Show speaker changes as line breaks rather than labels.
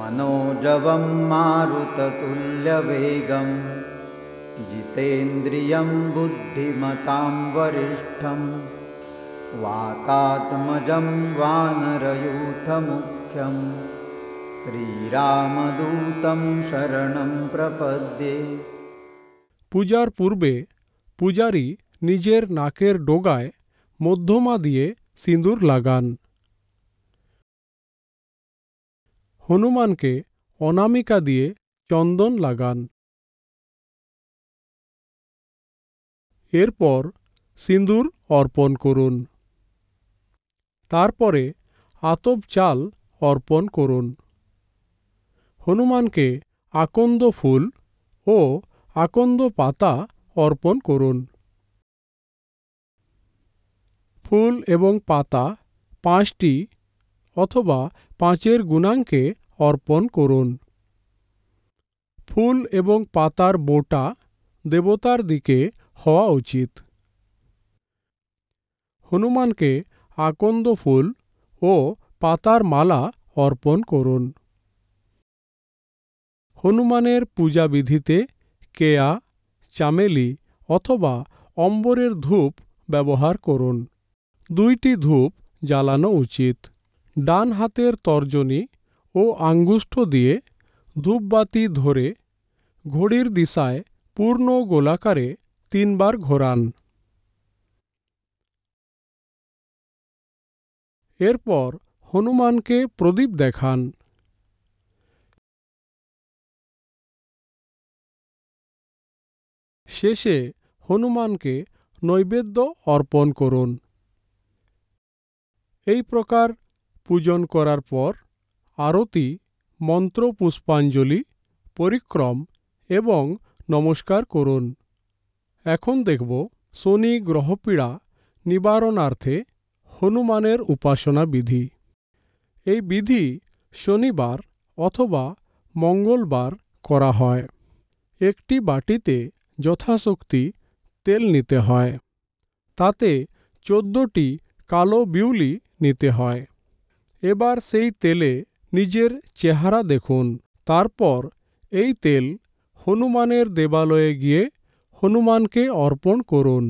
मनोजवं मारुततुल्यवेगं जितेन्द्रियं बुद्धिमतां वरिष्ठं वातात्मजं वानरयूथमुख्यं श्रीरामदूतं शरणं प्रपद्ये।
পূজার পূর্বে পূজারী নিজের নাকের ডোগায় মধ্যমা দিয়ে সিঁদুর লাগান। হনুমানকে অনামিকা দিয়ে চন্দন লাগান। এরপর সিঁদুর অর্পণ করুন। তারপরে আতপ চাল অর্পণ করুন। হনুমানকে আকন্দ ফুল ও আকন্দ পাতা অর্পণ করুন। ফুল এবং পাতা 5টি অথবা 5-এর গুণাঙ্কে অর্পণ করুন। ফুল এবং পাতার বোটা দেবতার দিকে হওয়া উচিত। হনুমানকে আকন্দ ফুল ও পাতার মালা অর্পণ করুন। হনুমানের পূজাবিধিতে কেয়া, চামেলি অথবা অম্বরের ধূপ ব্যবহার করুন। 2টি ধূপ জ্বালানো উচিত। ডান হাতের তর্জনী ও আঙ্গুষ্ঠ দিয়ে ধূপবাতি ধরে ঘড়ির দিশায় পূর্ণ গোলাকারে 3 বার ঘোরান। এরপর হনুমানকে প্রদীপ দেখান। শেষে হনুমানকে নৈবেদ্য অর্পণ করুন। এই প্রকার পূজন করার পর আরতি, মন্ত্র পুষ্পাঞ্জলি, পরিক্রম এবং নমস্কার করুন। এখন দেখব শনি গ্রহপীড়া নিবারণার্থে হনুমানের উপাসনা বিধি। এই বিধি শনিবার অথবা মঙ্গলবার করা হয়। একটি বাটিতে যথাশক্তি তেল নিতে হয়। তাতে 14টি কালো বিউলি নিতে হয়। এবার সেই তেলে নিজের চেহারা দেখুন। তারপর এই তেল হনুমানের দেবালয়ে গিয়ে হনুমানকে অর্পণ করুন।